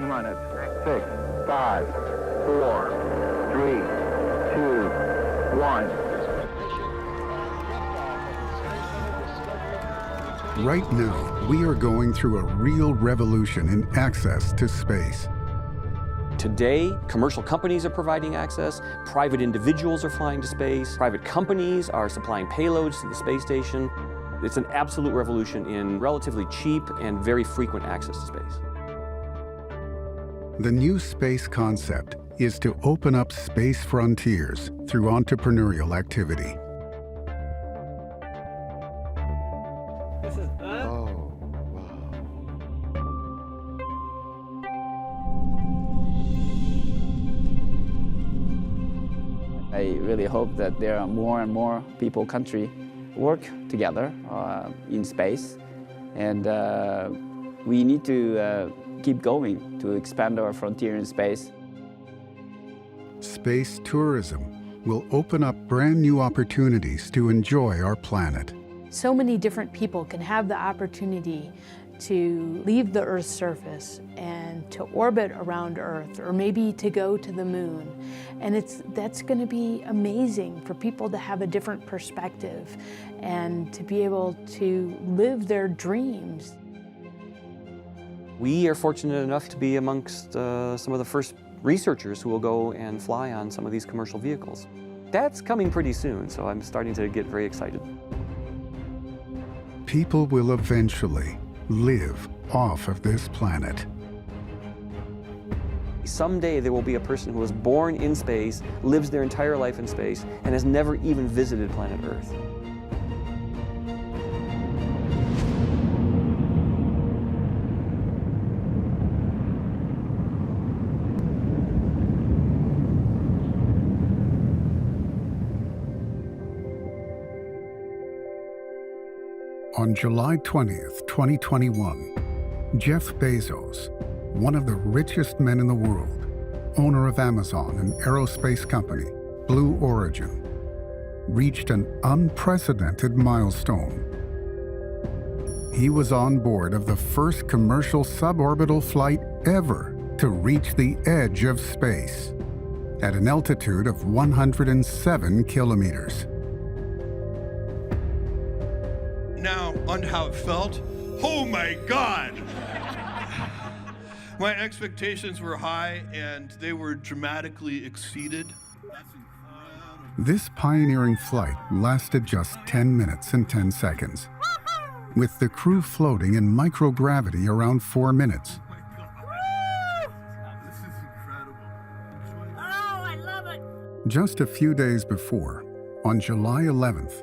minutes. 6, 5, 4, 3, 2, 1. Right now, we are going through a real revolution in access to space. Today, commercial companies are providing access, private individuals are flying to space, private companies are supplying payloads to the space station. It's an absolute revolution in relatively cheap and very frequent access to space. The new space concept is to open up space frontiers through entrepreneurial activity. I really hope that there are more and more people, country, work together in space, and we need to keep going to expand our frontier in space. Space tourism will open up brand new opportunities to enjoy our planet. So many different people can have the opportunity to leave the Earth's surface and to orbit around Earth, or maybe to go to the moon. And that's going to be amazing for people to have a different perspective and to be able to live their dreams. We are fortunate enough to be amongst some of the first researchers who will go and fly on some of these commercial vehicles. That's coming pretty soon, so I'm starting to get very excited. People will eventually live off of this planet. Someday there will be a person who was born in space, lives their entire life in space, and has never even visited planet Earth. On July 20th, 2021, Jeff Bezos, one of the richest men in the world, owner of Amazon and aerospace company, Blue Origin, reached an unprecedented milestone. He was on board of the first commercial suborbital flight ever to reach the edge of space at an altitude of 107 kilometers. Now, on how it felt, oh my God! My expectations were high and they were dramatically exceeded. This pioneering flight lasted just 10 minutes and 10 seconds, with the crew floating in microgravity around 4 minutes. This is incredible. Oh, I love it! Just a few days before, on July 11th,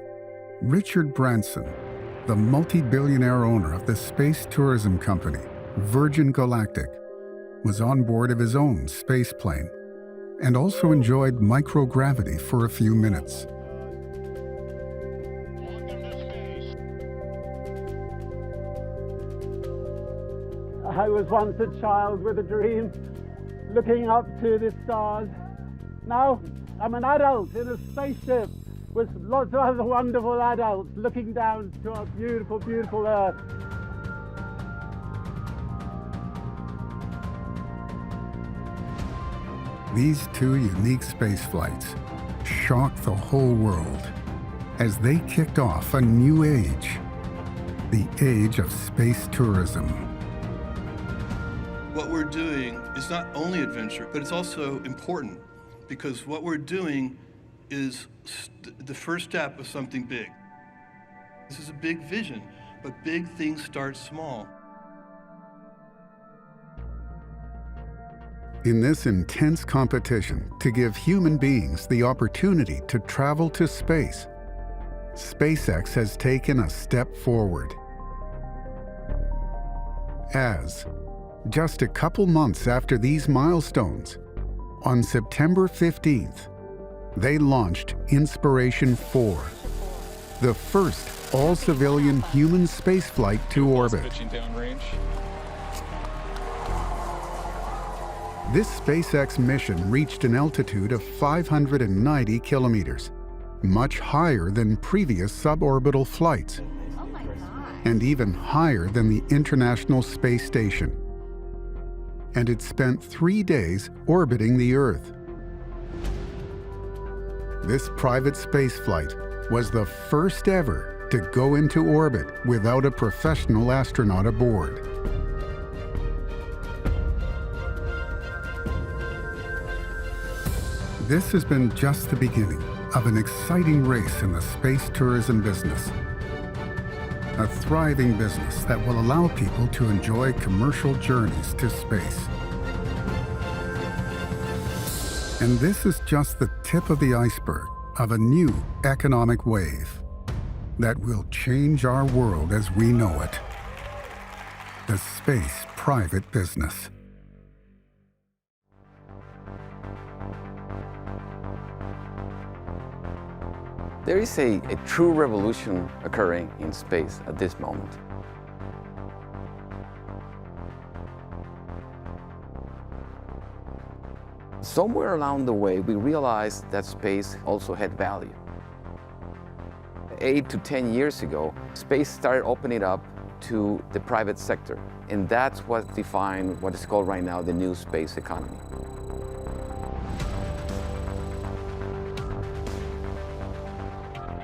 Richard Branson, the multi-billionaire owner of the space tourism company, Virgin Galactic, was on board of his own space plane and also enjoyed microgravity for a few minutes. I was once a child with a dream, looking up to the stars. Now I'm an adult in a spaceship with lots of other wonderful adults looking down to our beautiful, beautiful Earth. These two unique space flights shocked the whole world as they kicked off a new age, the age of space tourism. What we're doing is not only adventure, but it's also important because what we're doing is the first step of something big. This is a big vision, but big things start small. In this intense competition to give human beings the opportunity to travel to space, SpaceX has taken a step forward. As, just a couple months after these milestones, on September 15th, they launched Inspiration 4, the first all-civilian human spaceflight to orbit. This SpaceX mission reached an altitude of 590 kilometers, much higher than previous suborbital flights, and even higher than the International Space Station. and it spent 3 days orbiting the Earth. This private space flight was the first ever to go into orbit without a professional astronaut aboard. This has been just the beginning of an exciting race in the space tourism business. A thriving business that will allow people to enjoy commercial journeys to space. And this is just the tip of the iceberg of a new economic wave that will change our world as we know it. The space private business. There is a true revolution occurring in space at this moment. Somewhere along the way, we realized that space also had value. 8 to 10 years ago, space started opening up to the private sector, and that's what defined what is called right now the new space economy.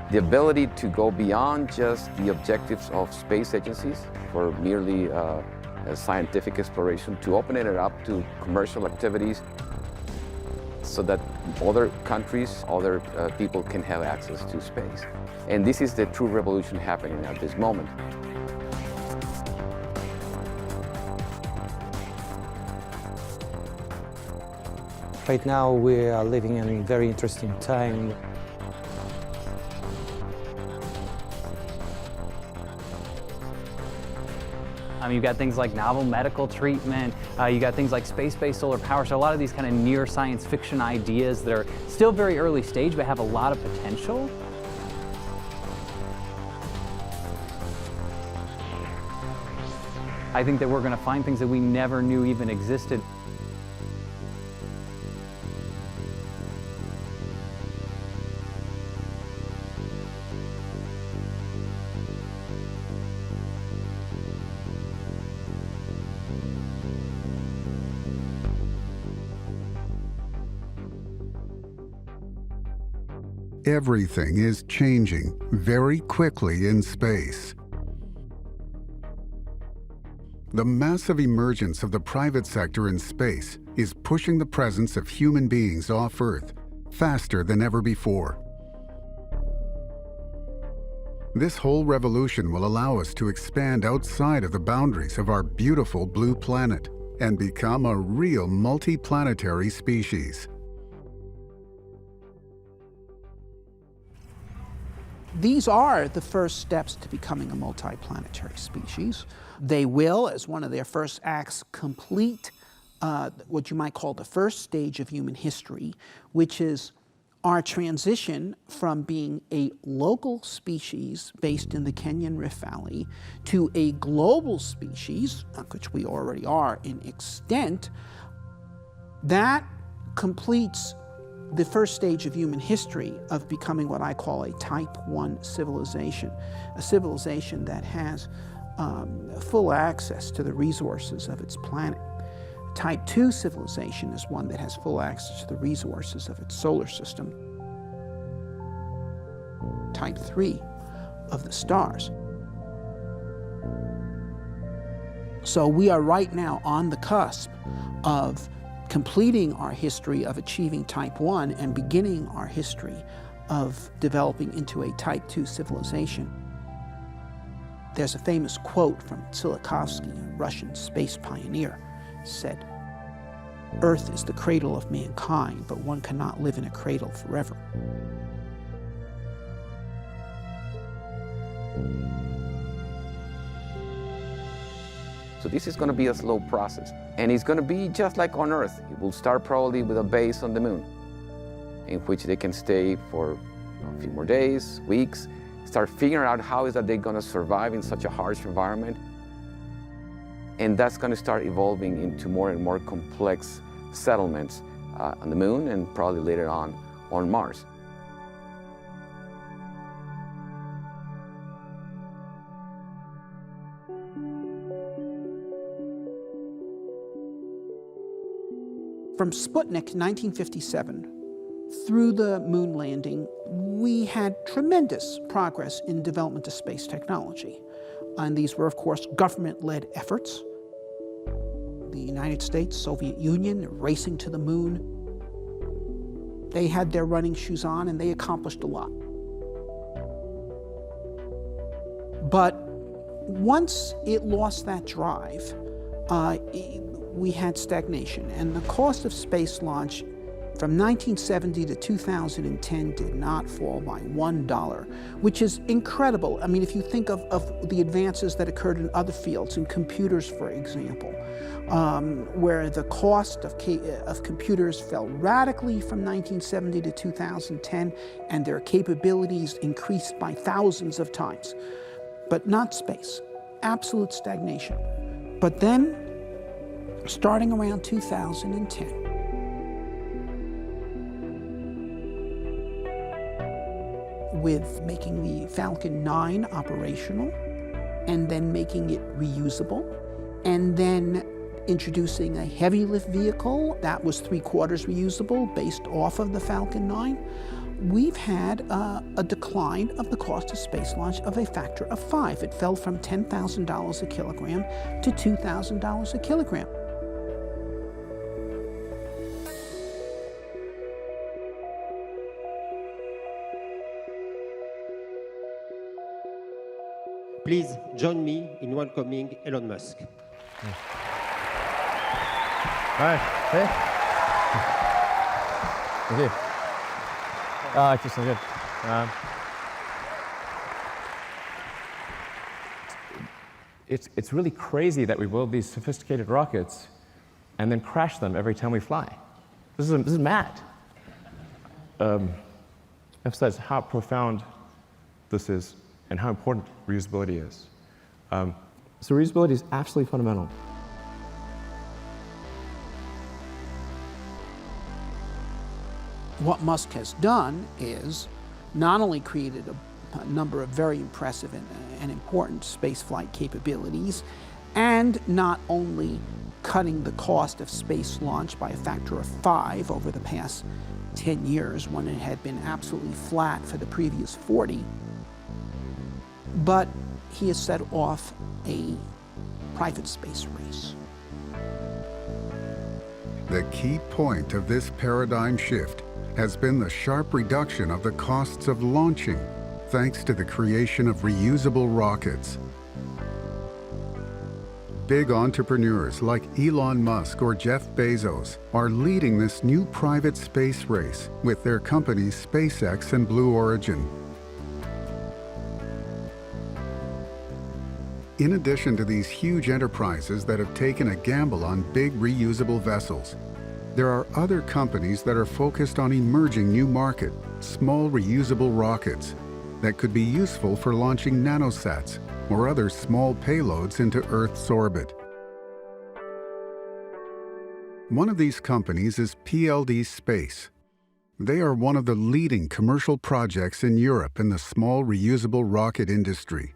The ability to go beyond just the objectives of space agencies for merely scientific exploration, to opening it up to commercial activities so that other countries, other people can have access to space. And this is the true revolution happening at this moment. Right now we are living in a very interesting time. You've got things like novel medical treatment, you got things like space-based solar power, so a lot of these kind of near science fiction ideas that are still very early stage but have a lot of potential. I think that we're going to find things that we never knew even existed. Everything is changing very quickly in space. The massive emergence of the private sector in space is pushing the presence of human beings off Earth faster than ever before. This whole revolution will allow us to expand outside of the boundaries of our beautiful blue planet and become a real multi-planetary species. These are the first steps to becoming a multiplanetary species. They will, as one of their first acts, complete what you might call the first stage of human history, which is our transition from being a local species based in the Kenyan Rift Valley to a global species, which we already are in extent. That completes the first stage of human history of becoming what I call a Type 1 civilization, a civilization that has full access to the resources of its planet. Type 2 civilization is one that has full access to the resources of its solar system. Type 3 of the stars. So we are right now on the cusp of completing our history of achieving Type 1 and beginning our history of developing into a Type 2 civilization. There's a famous quote from Tsiolkovsky, a Russian space pioneer, said, "Earth is the cradle of mankind, but one cannot live in a cradle forever." So this is going to be a slow process, and it's going to be just like on Earth. It will start probably with a base on the moon, in which they can stay for a few more days, weeks, start figuring out how is that they're going to survive in such a harsh environment. And that's going to start evolving into more and more complex settlements on the moon and probably later on Mars. From Sputnik 1957 through the moon landing, we had tremendous progress in development of space technology. And these were, of course, government-led efforts. The United States, Soviet Union, racing to the moon. They had their running shoes on and they accomplished a lot. But once it lost that drive, we had stagnation, and the cost of space launch from 1970 to 2010 did not fall by $1, which is incredible. I mean, if you think of the advances that occurred in other fields, in computers, for example, where the cost of computers fell radically from 1970 to 2010, and their capabilities increased by thousands of times. But not space, absolute stagnation. But then, starting around 2010, with making the Falcon 9 operational, and then making it reusable, and then introducing a heavy lift vehicle that was 3/4 reusable based off of the Falcon 9, we've had a decline of the cost of space launch of a factor of 5. It fell from $10,000 a kilogram to $2,000 a kilogram. Please join me in welcoming Elon Musk. Hi. Hey. Thank you. Actually, so good. It's really crazy that we build these sophisticated rockets and then crash them every time we fly. This is mad. Emphasize how profound this is and how important reusability is. So reusability is absolutely fundamental. What Musk has done is not only created a number of very impressive and important spaceflight capabilities, and not only cutting the cost of space launch by a factor of 5 over the past 10 years when it had been absolutely flat for the previous 40, but he has set off a private space race. The key point of this paradigm shift has been the sharp reduction of the costs of launching, thanks to the creation of reusable rockets. Big entrepreneurs like Elon Musk or Jeff Bezos are leading this new private space race with their companies SpaceX and Blue Origin. In addition to these huge enterprises that have taken a gamble on big reusable vessels, there are other companies that are focused on emerging new market, small reusable rockets that could be useful for launching nanosats or other small payloads into Earth's orbit. One of these companies is PLD Space. They are one of the leading commercial projects in Europe in the small reusable rocket industry.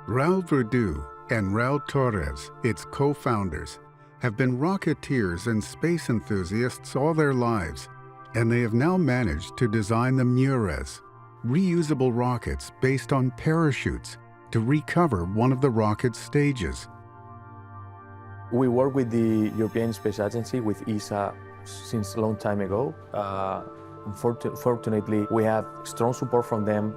Raul Verdu and Raul Torres, its co-founders, have been rocketeers and space enthusiasts all their lives, and they have now managed to design the Mures, reusable rockets based on parachutes to recover one of the rocket's stages. We work with the European Space Agency, with ESA, since a long time ago. Fortunately, we have strong support from them.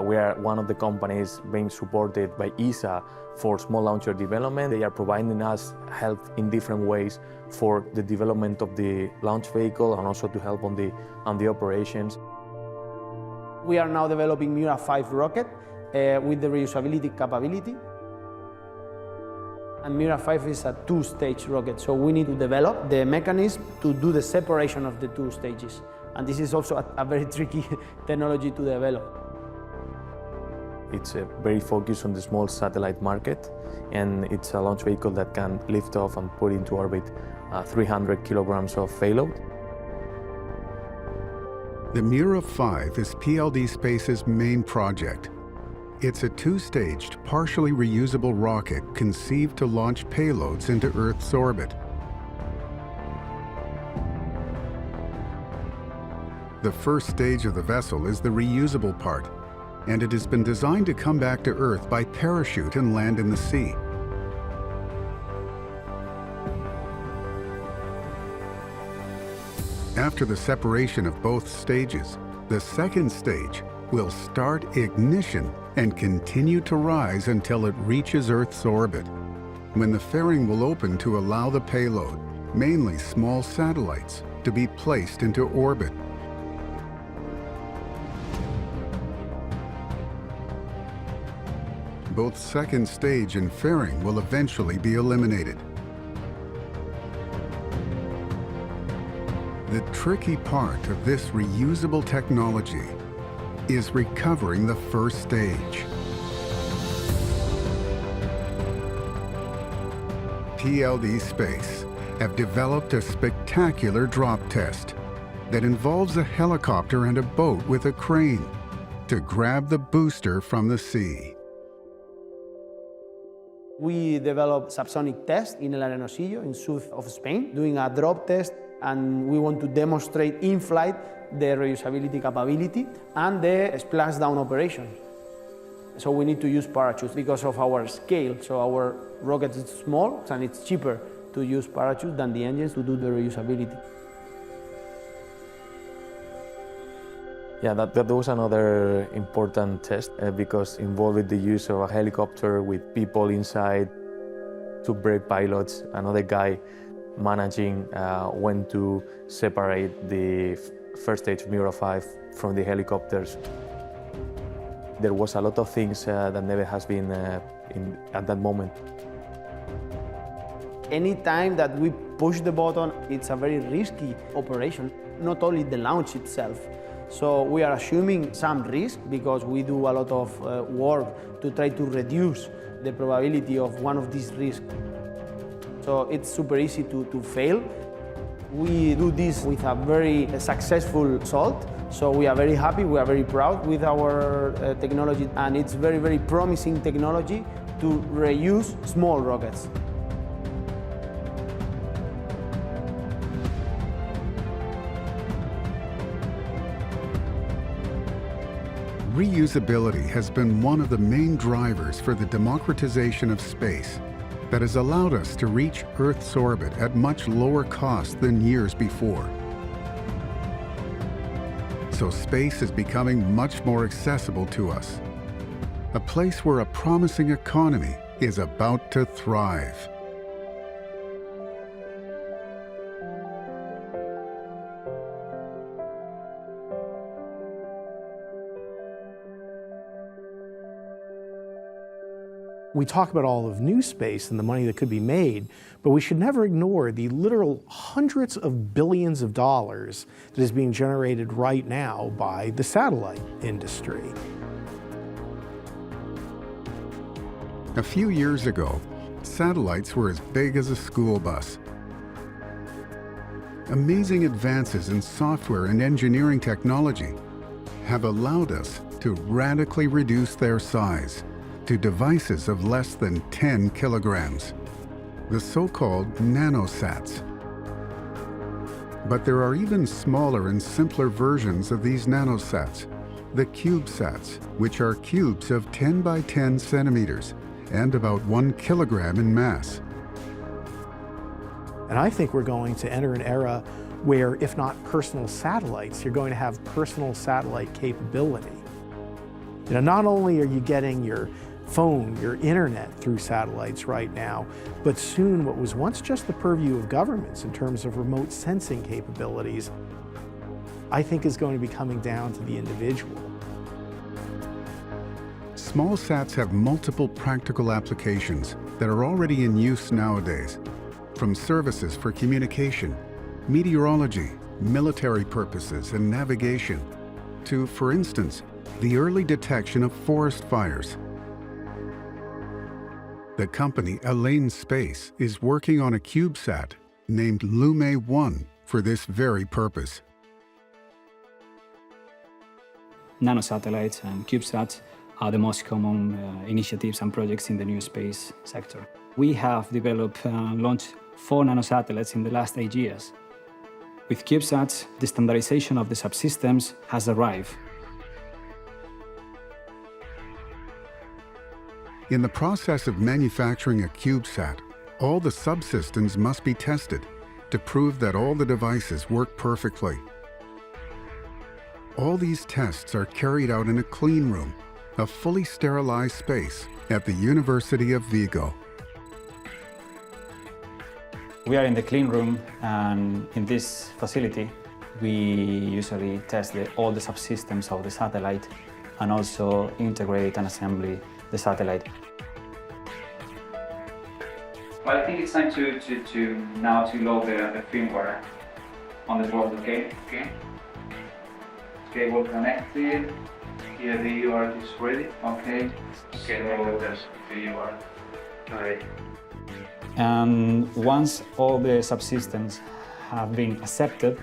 We are one of the companies being supported by ESA for small launcher development. They are providing us help in different ways for the development of the launch vehicle and also to help on the operations. We are now developing Mira 5 rocket with the reusability capability. And Mira 5 is a 2-stage rocket, so we need to develop the mechanism to do the separation of the 2 stages. And this is also a very tricky technology to develop. It's very focused on the small satellite market, and it's a launch vehicle that can lift off and put into orbit 300 kilograms of payload. The Mira 5 is PLD Space's main project. It's a 2-staged, partially reusable rocket conceived to launch payloads into Earth's orbit. The first stage of the vessel is the reusable part, and it has been designed to come back to Earth by parachute and land in the sea. After the separation of both stages, the second stage will start ignition and continue to rise until it reaches Earth's orbit, when the fairing will open to allow the payload, mainly small satellites, to be placed into orbit. Both second stage and fairing will eventually be eliminated. The tricky part of this reusable technology is recovering the first stage. PLD Space have developed a spectacular drop test that involves a helicopter and a boat with a crane to grab the booster from the sea. We developed subsonic test in El Arenosillo in south of Spain, doing a drop test, and we want to demonstrate in flight the reusability capability and the splashdown operation. So we need to use parachutes because of our scale. So our rocket is small and it's cheaper to use parachutes than the engines to do the reusability. Yeah, that was another important test because involved the use of a helicopter with people inside, two brave pilots, another guy managing when to separate the first stage of Mura 5 from the helicopters. There was a lot of things that never has been at that moment. Any time that we push the button, it's a very risky operation, not only the launch itself. So we are assuming some risk because we do a lot of work to try to reduce the probability of one of these risks. So it's super easy to fail. We do this with a very successful result. So we are very happy, we are very proud with our technology, and it's very, very promising technology to reuse small rockets. Reusability has been one of the main drivers for the democratization of space that has allowed us to reach Earth's orbit at much lower cost than years before. So space is becoming much more accessible to us, a place where a promising economy is about to thrive. We talk about all of new space and the money that could be made, but we should never ignore the literal hundreds of billions of dollars that is being generated right now by the satellite industry. A few years ago, satellites were as big as a school bus. Amazing advances in software and engineering technology have allowed us to radically reduce their size to devices of less than 10 kilograms, the so-called nanosats. But there are even smaller and simpler versions of these nanosats, the CubeSats, which are cubes of 10 by 10 centimeters and about 1 kilogram in mass. And I think we're going to enter an era where, if not personal satellites, you're going to have personal satellite capability. You know, not only are you getting your phone, your internet through satellites right now, but soon what was once just the purview of governments in terms of remote sensing capabilities, I think is going to be coming down to the individual. Small sats have multiple practical applications that are already in use nowadays, from services for communication, meteorology, military purposes, and navigation, to, for instance, the early detection of forest fires. The company Elaine Space is working on a CubeSat named Lume-1 for this very purpose. Nanosatellites and CubeSats are the most common initiatives and projects in the new space sector. We have developed and launched 4 nanosatellites in the last 8 years. With CubeSats, the standardization of the subsystems has arrived. In the process of manufacturing a CubeSat, all the subsystems must be tested to prove that all the devices work perfectly. All these tests are carried out in a clean room, a fully sterilized space at the University of Vigo. We are in the clean room, and in this facility, we usually test all the subsystems of the satellite and also integrate and assemble the satellite. Well, I think it's time to now to load the firmware on the board, okay? Cable connected. Here the UART is ready, okay? So the UART. Alright. And once all the subsystems have been accepted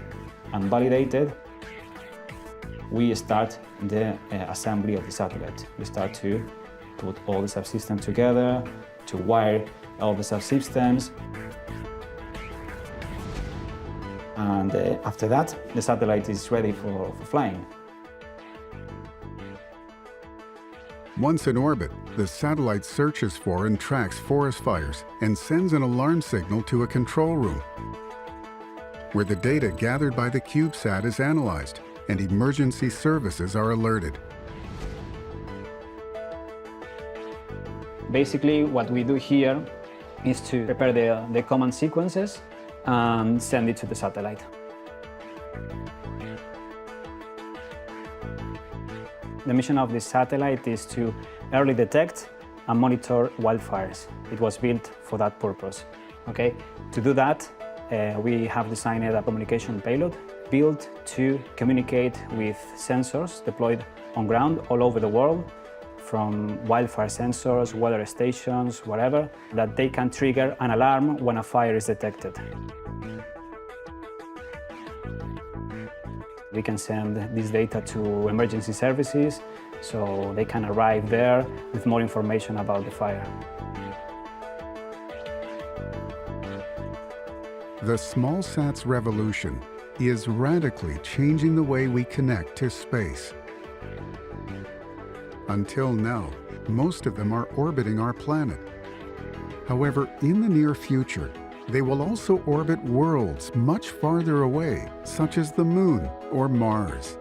and validated, we start the assembly of the satellite. We start to put all the subsystems together, to wire all the subsystems. And after that, the satellite is ready for flying. Once in orbit, the satellite searches for and tracks forest fires and sends an alarm signal to a control room, where the data gathered by the CubeSat is analyzed and emergency services are alerted. Basically, what we do here is to prepare the command sequences and send it to the satellite. The mission of this satellite is to early detect and monitor wildfires. It was built for that purpose. Okay? To do that, we have designed a communication payload built to communicate with sensors deployed on ground all over the world, from wildfire sensors, weather stations, whatever, that they can trigger an alarm when a fire is detected. We can send this data to emergency services so they can arrive there with more information about the fire. The smallsat's revolution is radically changing the way we connect to space. Until now, most of them are orbiting our planet. However, in the near future, they will also orbit worlds much farther away, such as the Moon or Mars.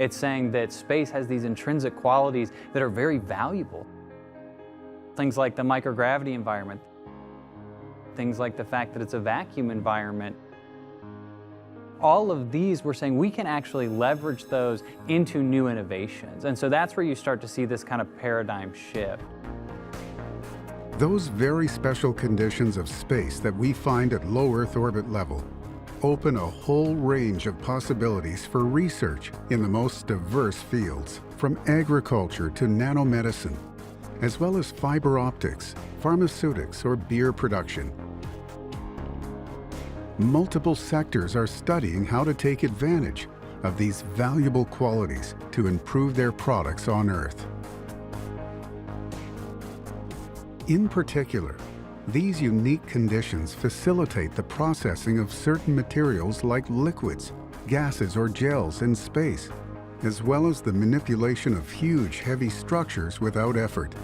It's saying that space has these intrinsic qualities that are very valuable. Things like the microgravity environment, things like the fact that it's a vacuum environment. All of these, we're saying we can actually leverage those into new innovations. And so that's where you start to see this kind of paradigm shift. Those very special conditions of space that we find at low Earth orbit level open a whole range of possibilities for research in the most diverse fields, from agriculture to nanomedicine, as well as fiber optics, pharmaceutics, or beer production. Multiple sectors are studying how to take advantage of these valuable qualities to improve their products on Earth. In particular, these unique conditions facilitate the processing of certain materials like liquids, gases, or gels in space, as well as the manipulation of huge, heavy structures without effort.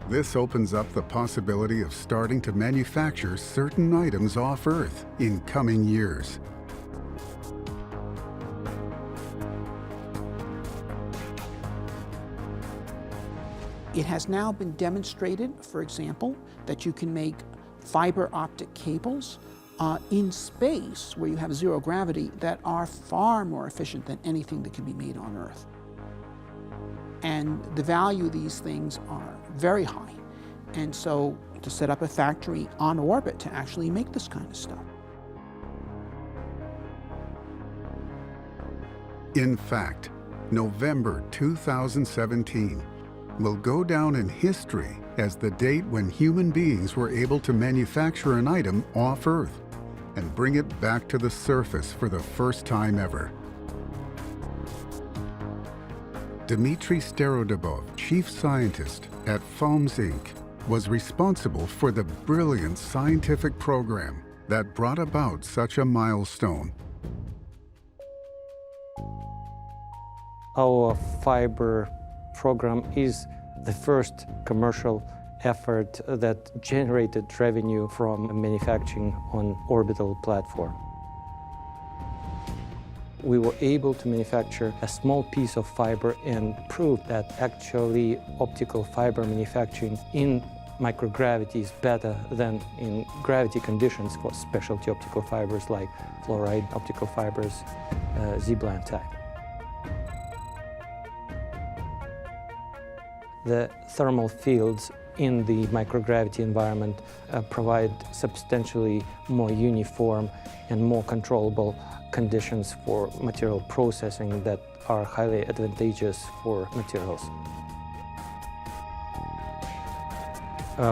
This opens up the possibility of starting to manufacture certain items off Earth in coming years. It has now been demonstrated, for example, that you can make fiber optic cables in space where you have zero gravity that are far more efficient than anything that can be made on Earth. And the value of these things are very high. And so to set up a factory on orbit to actually make this kind of stuff. In fact, November 2017, will go down in history as the date when human beings were able to manufacture an item off Earth and bring it back to the surface for the first time ever. Dmitry Starodubov, chief scientist at Foams Inc., was responsible for the brilliant scientific program that brought about such a milestone. Our fiber program is the first commercial effort that generated revenue from manufacturing on orbital platform. We were able to manufacture a small piece of fiber and prove that actually optical fiber manufacturing in microgravity is better than in gravity conditions for specialty optical fibers like fluoride optical fibers, Z-band type. The thermal fields in the microgravity environment provide substantially more uniform and more controllable conditions for material processing that are highly advantageous for materials.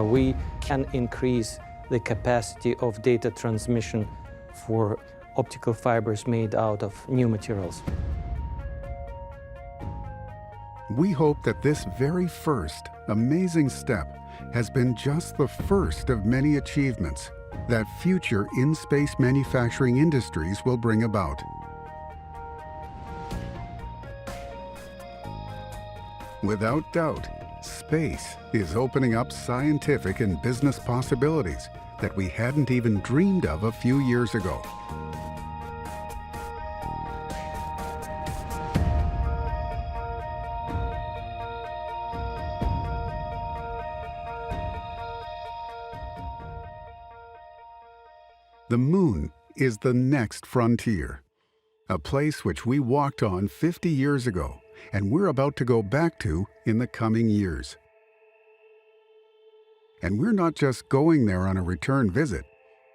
We can increase the capacity of data transmission for optical fibers made out of new materials. We hope that this very first amazing step has been just the first of many achievements that future in-space manufacturing industries will bring about. Without doubt, space is opening up scientific and business possibilities that we hadn't even dreamed of a few years ago. The moon is the next frontier, a place which we walked on 50 years ago, and we're about to go back to in the coming years. And we're not just going there on a return visit,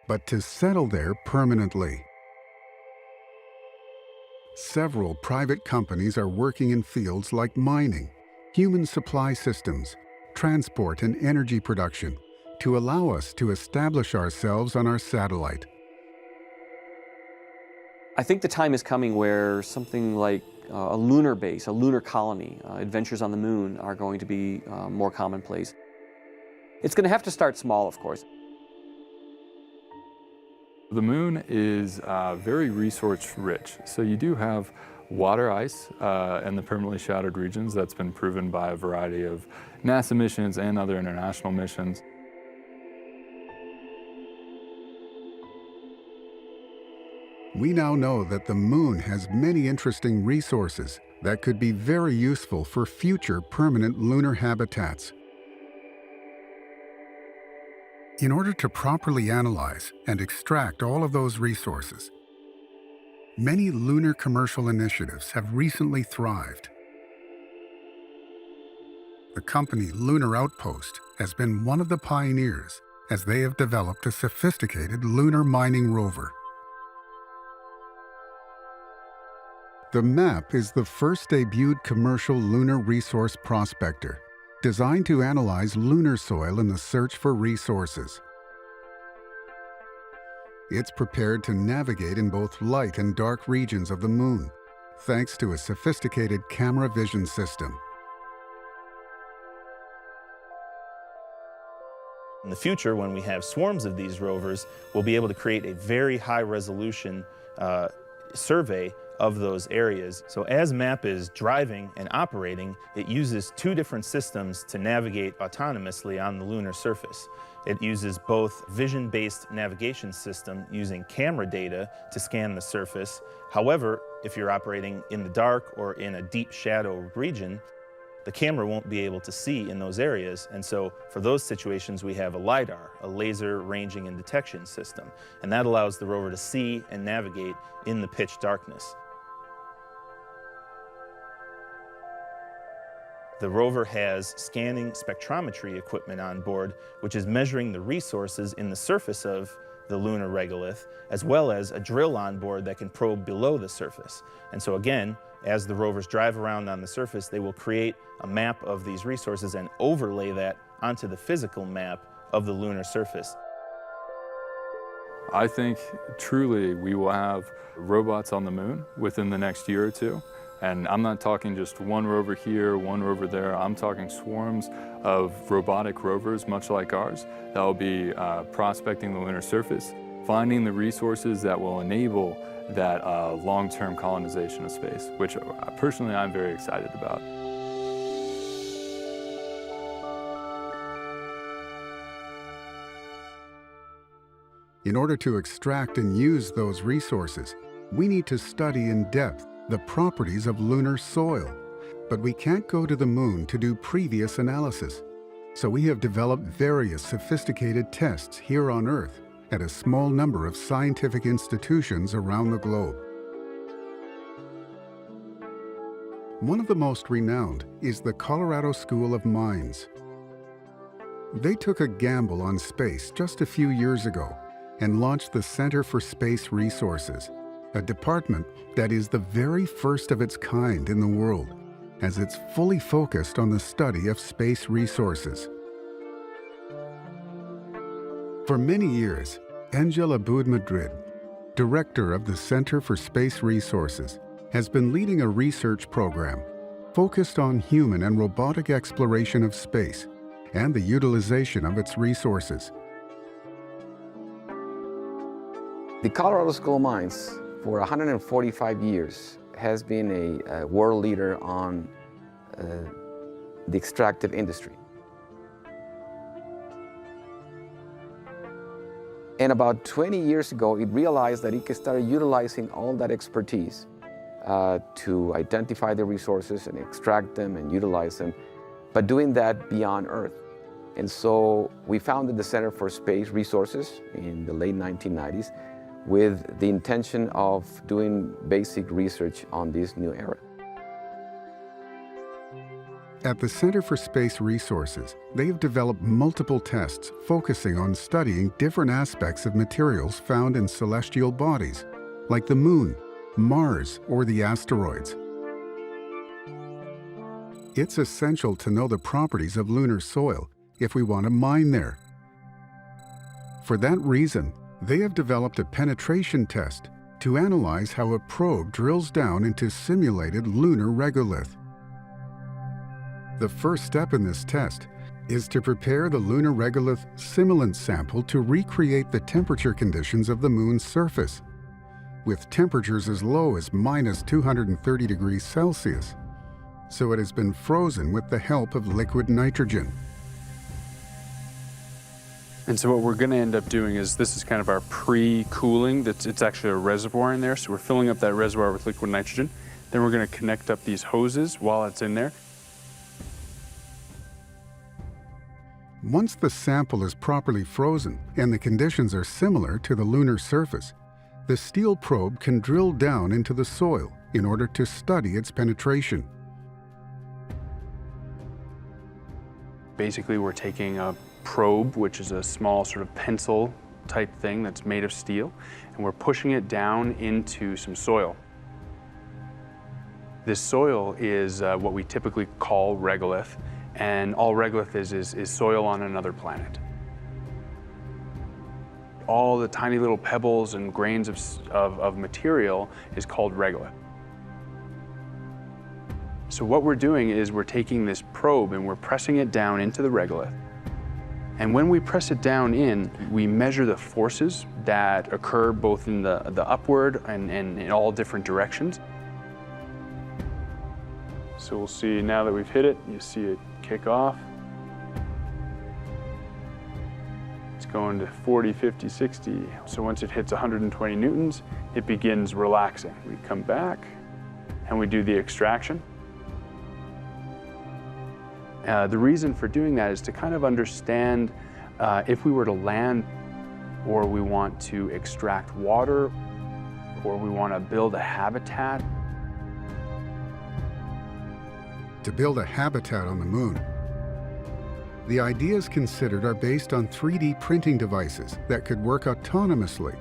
but to settle there permanently. Several private companies are working in fields like mining, human supply systems, transport and energy production, to allow us to establish ourselves on our satellite. I think the time is coming where something like a lunar base, a lunar colony, adventures on the moon are going to be more commonplace. It's going to have to start small, of course. The moon is very resource rich. So you do have water ice in the permanently shadowed regions. That's been proven by a variety of NASA missions and other international missions. We now know that the moon has many interesting resources that could be very useful for future permanent lunar habitats. In order to properly analyze and extract all of those resources, many lunar commercial initiatives have recently thrived. The company Lunar Outpost has been one of the pioneers as they have developed a sophisticated lunar mining rover. The MAP is the first debuted commercial lunar resource prospector, designed to analyze lunar soil in the search for resources. It's prepared to navigate in both light and dark regions of the moon, thanks to a sophisticated camera vision system. In the future, when we have swarms of these rovers, we'll be able to create a very high-resolution survey of those areas. So as MAP is driving and operating, it uses two different systems to navigate autonomously on the lunar surface. It uses both vision-based navigation system using camera data to scan the surface. However, if you're operating in the dark or in a deep shadow region, the camera won't be able to see in those areas, and so for those situations we have a LiDAR, a laser ranging and detection system, and that allows the rover to see and navigate in the pitch darkness. The rover has scanning spectrometry equipment on board, which is measuring the resources in the surface of the lunar regolith, as well as a drill on board that can probe below the surface. And so again, as the rovers drive around on the surface, they will create a map of these resources and overlay that onto the physical map of the lunar surface. I think truly we will have robots on the moon within the next year or two. And I'm not talking just one rover here, one rover there. I'm talking swarms of robotic rovers, much like ours, that will be prospecting the lunar surface, finding the resources that will enable that long-term colonization of space, which personally I'm very excited about. In order to extract and use those resources, we need to study in depth the properties of lunar soil. But we can't go to the moon to do previous analysis. So we have developed various sophisticated tests here on Earth at a small number of scientific institutions around the globe. One of the most renowned is the Colorado School of Mines. They took a gamble on space just a few years ago and launched the Center for Space Resources, a department that is the very first of its kind in the world, as it's fully focused on the study of space resources. For many years, Angel Aboud-Madrid, director of the Center for Space Resources, has been leading a research program focused on human and robotic exploration of space and the utilization of its resources. The Colorado School of Mines, for 145 years, has been a world leader on the extractive industry. And about 20 years ago, it realized that it could start utilizing all that expertise to identify the resources and extract them and utilize them, but doing that beyond Earth. And so we founded the Center for Space Resources in the late 1990s with the intention of doing basic research on this new era. At the Center for Space Resources, they have developed multiple tests focusing on studying different aspects of materials found in celestial bodies, like the Moon, Mars, or the asteroids. It's essential to know the properties of lunar soil if we want to mine there. For that reason, they have developed a penetration test to analyze how a probe drills down into simulated lunar regolith. The first step in this test is to prepare the lunar regolith simulant sample to recreate the temperature conditions of the Moon's surface, with temperatures as low as -230 degrees Celsius, so it has been frozen with the help of liquid nitrogen. And so what we're going to end up doing is, this is kind of our pre-cooling. It's actually a reservoir in there, so we're filling up that reservoir with liquid nitrogen. Then we're going to connect up these hoses while it's in there. Once the sample is properly frozen and the conditions are similar to the lunar surface, the steel probe can drill down into the soil in order to study its penetration. Basically, we're taking a probe, which is a small sort of pencil type thing that's made of steel, and we're pushing it down into some soil. This soil is what we typically call regolith, and all regolith is soil on another planet. All the tiny little pebbles and grains of material is called regolith. So what we're doing is we're taking this probe and we're pressing it down into the regolith. And when we press it down in, we measure the forces that occur both in the upward and in all different directions. So we'll see now that we've hit it, you see it kick off. It's going to 40, 50, 60. So once it hits 120 newtons, it begins relaxing. We come back and we do the extraction. The reason for doing that is to kind of understand if we were to land, or we want to extract water, or we want to build a habitat. To build a habitat on the Moon, the ideas considered are based on 3D printing devices that could work autonomously.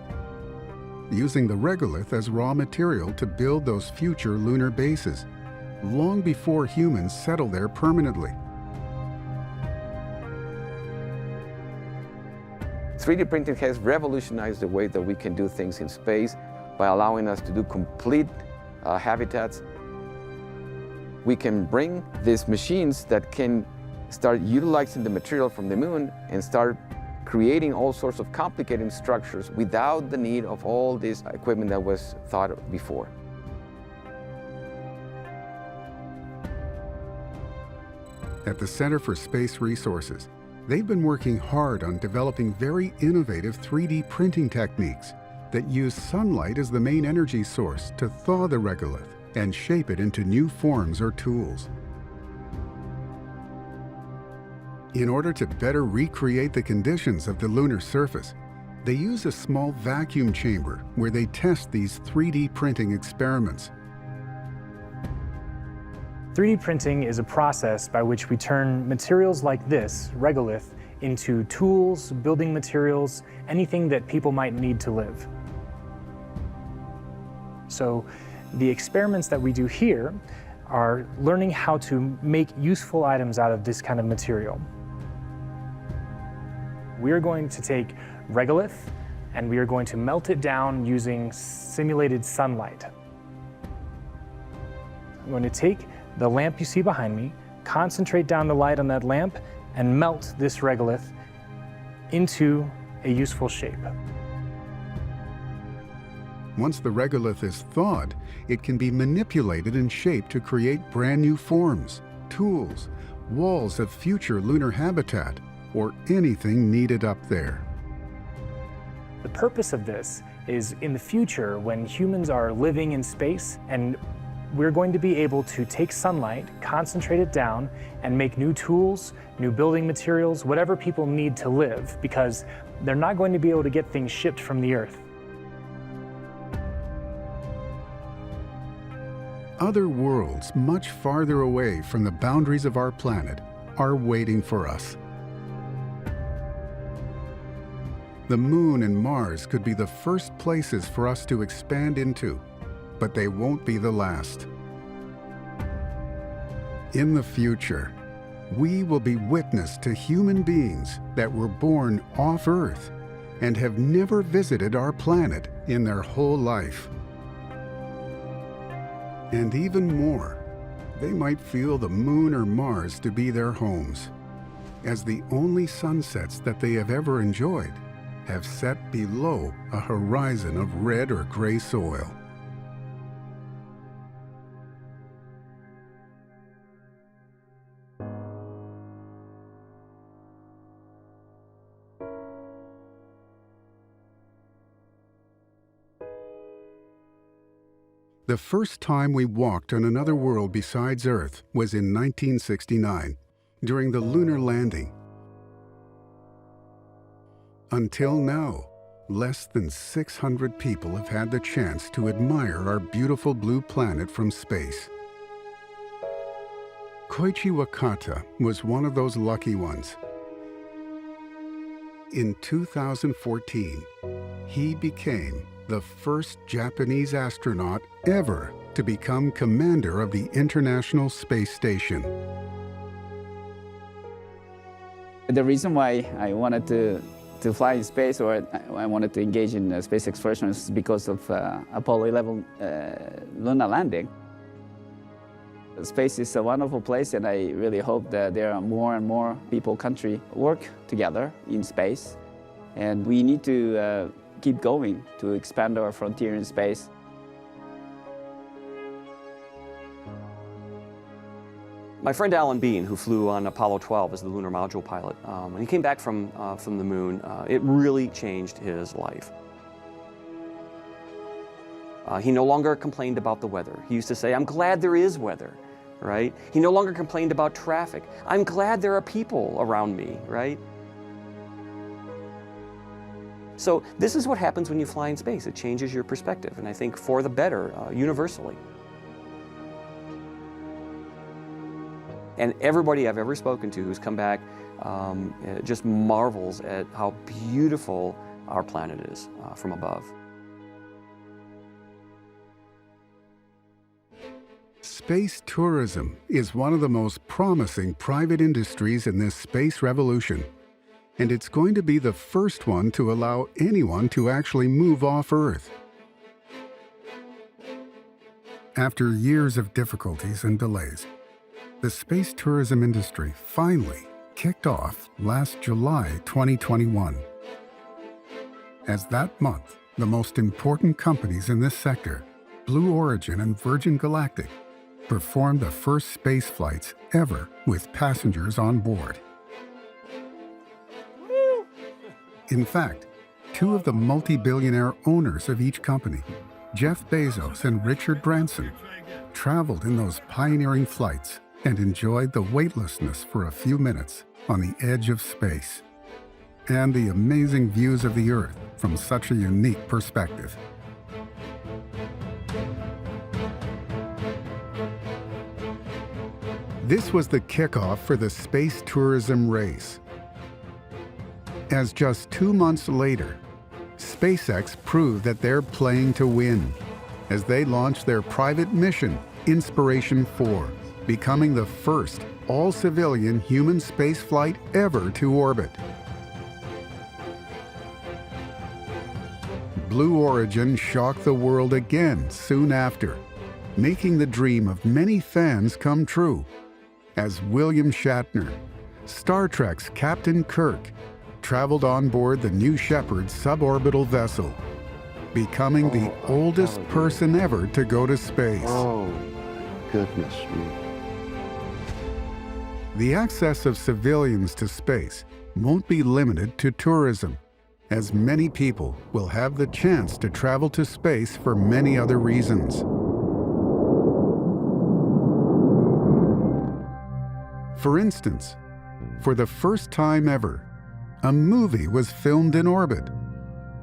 using the regolith as raw material to build those future lunar bases, long before humans settle there permanently. 3D printing has revolutionized the way that we can do things in space by allowing us to do complete habitats. We can bring these machines that can start utilizing the material from the moon and start creating all sorts of complicated structures without the need of all this equipment that was thought of before. At the Center for Space Resources, they've been working hard on developing very innovative 3D printing techniques that use sunlight as the main energy source to thaw the regolith and shape it into new forms or tools. In order to better recreate the conditions of the lunar surface, they use a small vacuum chamber where they test these 3D printing experiments. 3D printing is a process by which we turn materials like this, regolith, into tools, building materials, anything that people might need to live. So the experiments that we do here are learning how to make useful items out of this kind of material. We are going to take regolith and we are going to melt it down using simulated sunlight. I'm going to take the lamp you see behind me, concentrate down the light on that lamp, and melt this regolith into a useful shape. Once the regolith is thawed, it can be manipulated and shaped to create brand new forms, tools, walls of future lunar habitat, or anything needed up there. The purpose of this is in the future when humans are living in space and we're going to be able to take sunlight, concentrate it down, and make new tools, new building materials, whatever people need to live, because they're not going to be able to get things shipped from the Earth. Other worlds much farther away from the boundaries of our planet are waiting for us. The Moon and Mars could be the first places for us to expand into, but they won't be the last. In the future, we will be witness to human beings that were born off Earth and have never visited our planet in their whole life. And even more, they might feel the Moon or Mars to be their homes, as the only sunsets that they have ever enjoyed have set below a horizon of red or gray soil. The first time we walked on another world besides Earth was in 1969, during the lunar landing. Until now, less than 600 people have had the chance to admire our beautiful blue planet from space. Koichi Wakata was one of those lucky ones. In 2014, he became the first Japanese astronaut ever to become commander of the International Space Station. The reason why I wanted to fly in space, or I wanted to engage in space exploration, is because of Apollo 11 lunar landing. Space is a wonderful place, and I really hope that there are more and more people, countries work together in space. And we need to keep going to expand our frontier in space. My friend Alan Bean, who flew on Apollo 12 as the lunar module pilot, when he came back from the moon, it really changed his life. He no longer complained about the weather. He used to say, "I'm glad there is weather," right? He no longer complained about traffic. "I'm glad there are people around me," right? So this is what happens when you fly in space. It changes your perspective, and I think for the better, universally. And everybody I've ever spoken to who's come back just marvels at how beautiful our planet is from above. Space tourism is one of the most promising private industries in this space revolution, and it's going to be the first one to allow anyone to actually move off Earth. After years of difficulties and delays, the space tourism industry finally kicked off last July 2021. As that month, the most important companies in this sector, Blue Origin and Virgin Galactic, performed the first space flights ever with passengers on board. In fact, two of the multi-billionaire owners of each company, Jeff Bezos and Richard Branson, traveled in those pioneering flights and enjoyed the weightlessness for a few minutes on the edge of space and the amazing views of the Earth from such a unique perspective. This was the kickoff for the space tourism race. As just 2 months later, SpaceX proved that they're playing to win as they launched their private mission, Inspiration 4, becoming the first all-civilian human spaceflight ever to orbit. Blue Origin shocked the world again soon after, making the dream of many fans come true, as William Shatner, Star Trek's Captain Kirk, traveled on board the New Shepard suborbital vessel, becoming the oldest person ever to go to space. Oh, goodness me. The access of civilians to space won't be limited to tourism, as many people will have the chance to travel to space for many other reasons. For instance, for the first time ever, a movie was filmed in orbit,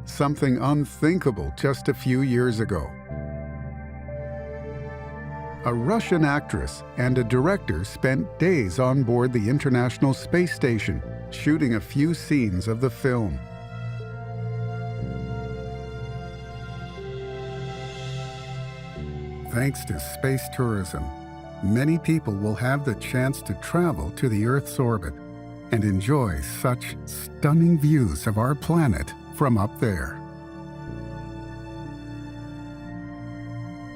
something unthinkable just a few years ago. A Russian actress and a director spent days on board the International Space Station, shooting a few scenes of the film. Thanks to space tourism, many people will have the chance to travel to the Earth's orbit and enjoy such stunning views of our planet from up there.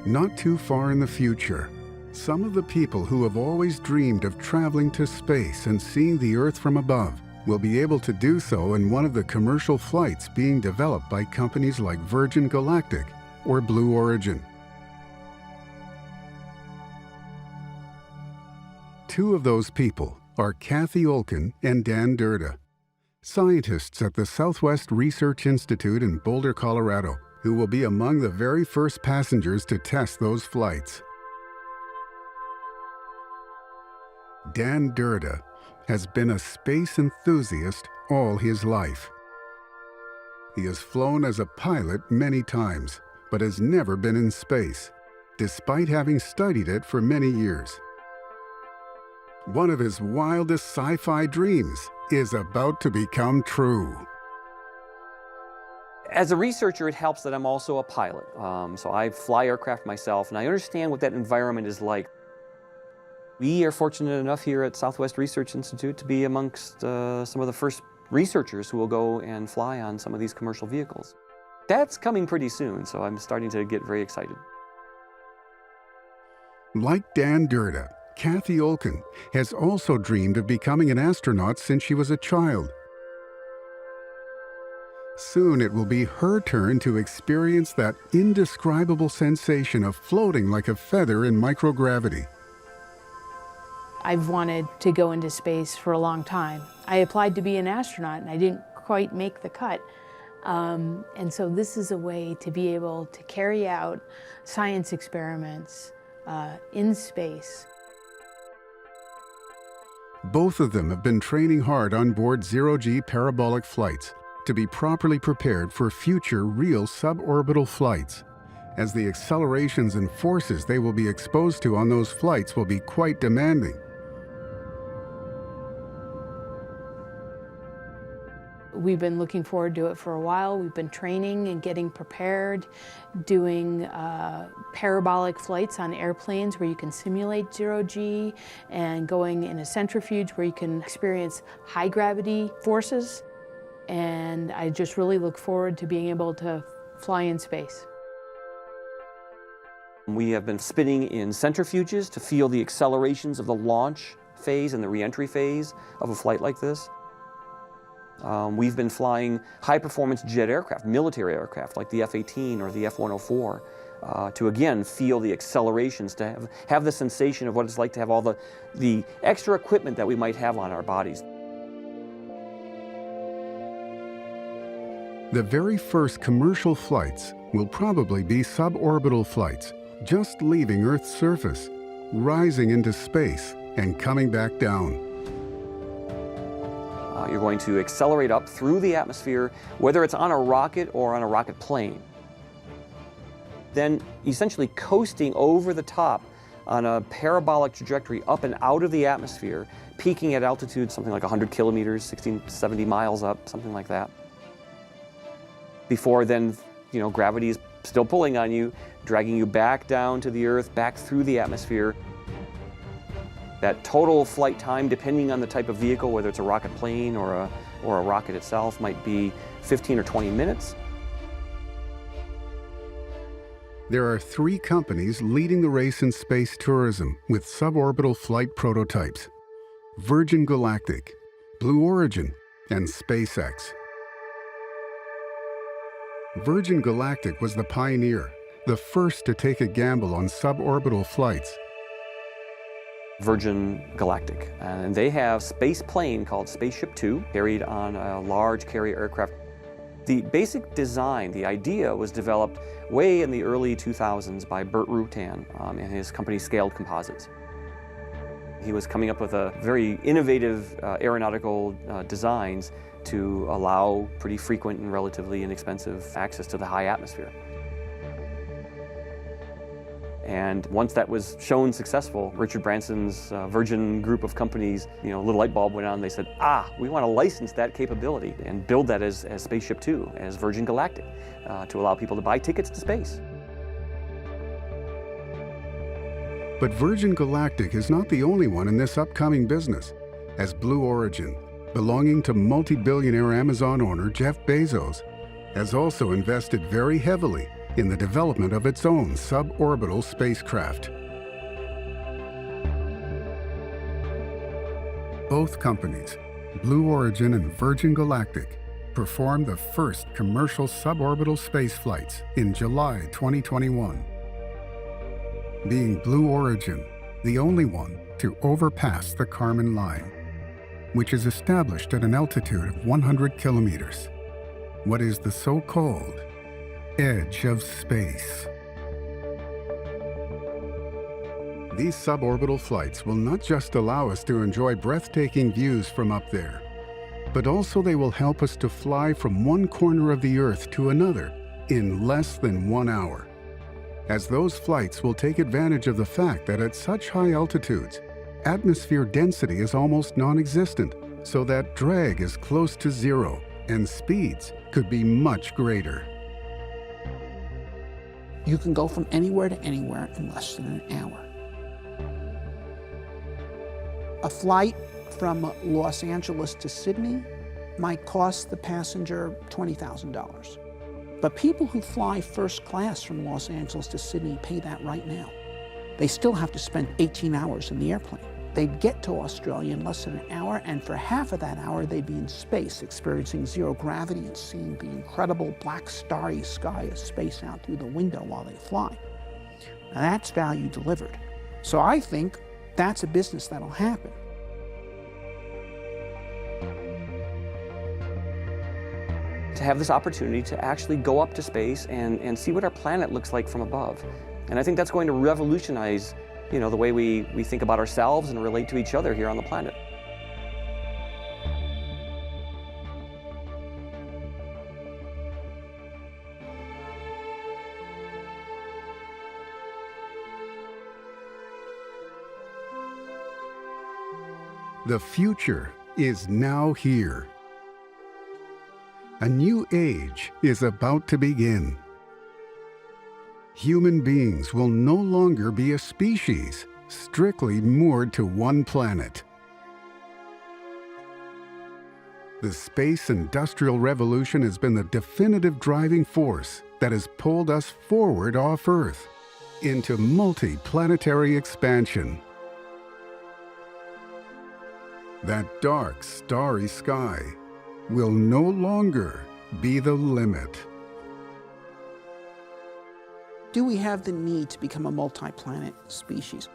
Not too far in the future, some of the people who have always dreamed of traveling to space and seeing the Earth from above will be able to do so in one of the commercial flights being developed by companies like Virgin Galactic or Blue Origin. Two of those people are Kathy Olken and Dan Durda, scientists at the Southwest Research Institute in Boulder, Colorado, who will be among the very first passengers to test those flights. Dan Durda has been a space enthusiast all his life. He has flown as a pilot many times, but has never been in space, despite having studied it for many years. One of his wildest sci-fi dreams is about to become true. As a researcher, it helps that I'm also a pilot. So I fly aircraft myself, and I understand what that environment is like. We are fortunate enough here at Southwest Research Institute to be amongst some of the first researchers who will go and fly on some of these commercial vehicles. That's coming pretty soon, so I'm starting to get very excited. Like Dan Durda, Kathy Olken has also dreamed of becoming an astronaut since she was a child. Soon it will be her turn to experience that indescribable sensation of floating like a feather in microgravity. I've wanted to go into space for a long time. I applied to be an astronaut and I didn't quite make the cut. And so this is a way to be able to carry out science experiments in space. Both of them have been training hard on board zero-G parabolic flights to be properly prepared for future real suborbital flights, as the accelerations and forces they will be exposed to on those flights will be quite demanding. We've been looking forward to it for a while. We've been training and getting prepared, doing parabolic flights on airplanes where you can simulate zero-G, and going in a centrifuge where you can experience high gravity forces. And I just really look forward to being able to fly in space. We have been spinning in centrifuges to feel the accelerations of the launch phase and the re-entry phase of a flight like this. We've been flying high-performance jet aircraft, military aircraft like the F-18 or the F-104, to again feel the accelerations, to have the sensation of what it's like to have all the extra equipment that we might have on our bodies. The very first commercial flights will probably be suborbital flights, just leaving Earth's surface, rising into space, and coming back down. You're going to accelerate up through the atmosphere, whether it's on a rocket or on a rocket plane. Then essentially coasting over the top on a parabolic trajectory up and out of the atmosphere, peaking at altitude something like 100 kilometers, 60, 70 miles up, something like that. Before then, gravity is still pulling on you, dragging you back down to the Earth, back through the atmosphere. That total flight time, depending on the type of vehicle, whether it's a rocket plane or a rocket itself, might be 15 or 20 minutes. There are 3 companies leading the race in space tourism with suborbital flight prototypes: Virgin Galactic, Blue Origin, and SpaceX. Virgin Galactic was the pioneer, the first to take a gamble on suborbital flights. Virgin Galactic, and they have a space plane called Spaceship Two, carried on a large carrier aircraft. The basic design, the idea, was developed way in the early 2000s by Burt Rutan and his company Scaled Composites. He was coming up with a very innovative aeronautical designs to allow pretty frequent and relatively inexpensive access to the high atmosphere. And once that was shown successful, Richard Branson's Virgin group of companies, a little light bulb went on, and they said, we want to license that capability and build that as Spaceship Two, as Virgin Galactic, to allow people to buy tickets to space. But Virgin Galactic is not the only one in this upcoming business, as Blue Origin, belonging to multi-billionaire Amazon owner Jeff Bezos, has also invested very heavily in the development of its own suborbital spacecraft. Both companies, Blue Origin and Virgin Galactic, performed the first commercial suborbital space flights in July 2021. Being Blue Origin, the only one to overpass the Kármán line, which is established at an altitude of 100 kilometers, what is the so-called edge of space. These suborbital flights will not just allow us to enjoy breathtaking views from up there, but also they will help us to fly from one corner of the Earth to another in less than 1 hour, as those flights will take advantage of the fact that at such high altitudes, atmosphere density is almost non-existent, so that drag is close to zero and speeds could be much greater. You can go from anywhere to anywhere in less than an hour. A flight from Los Angeles to Sydney might cost the passenger $20,000. But people who fly first class from Los Angeles to Sydney pay that right now. They still have to spend 18 hours in the airplane. They'd get to Australia in less than an hour, and for half of that hour, they'd be in space, experiencing zero gravity and seeing the incredible black starry sky of space out through the window while they fly. Now that's value delivered. So I think that's a business that'll happen. To have this opportunity to actually go up to space and see what our planet looks like from above. And I think that's going to revolutionize the way we think about ourselves and relate to each other here on the planet. The future is now here. A new age is about to begin. Human beings will no longer be a species, strictly moored to one planet. The space industrial revolution has been the definitive driving force that has pulled us forward off Earth into multi-planetary expansion. That dark, starry sky will no longer be the limit. Do we have the need to become a multi-planet species?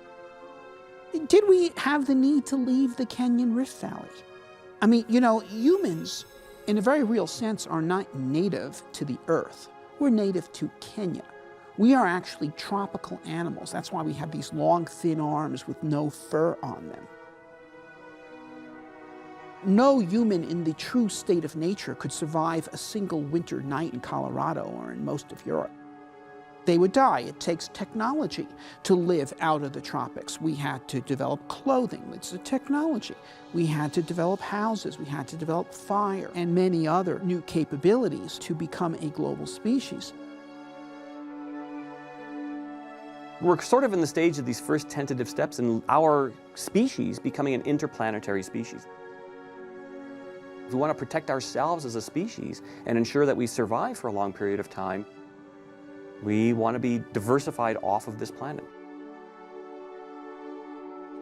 Did we have the need to leave the Kenyan Rift Valley? I mean, you know, humans, in a very real sense, are not native to the Earth. We're native to Kenya. We are actually tropical animals. That's why we have these long, thin arms with no fur on them. No human in the true state of nature could survive a single winter night in Colorado or in most of Europe. They would die. It takes technology to live out of the tropics. We had to develop clothing. It's a technology. We had to develop houses. We had to develop fire and many other new capabilities to become a global species. We're sort of in the stage of these first tentative steps in our species becoming an interplanetary species. If we want to protect ourselves as a species and ensure that we survive for a long period of time, we want to be diversified off of this planet.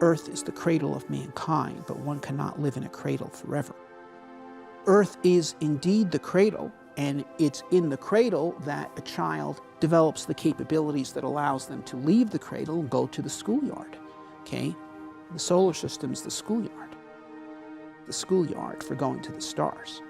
Earth is the cradle of mankind, but one cannot live in a cradle forever. Earth is indeed the cradle, and it's in the cradle that a child develops the capabilities that allows them to leave the cradle and go to the schoolyard, okay? The solar system is the schoolyard for going to the stars.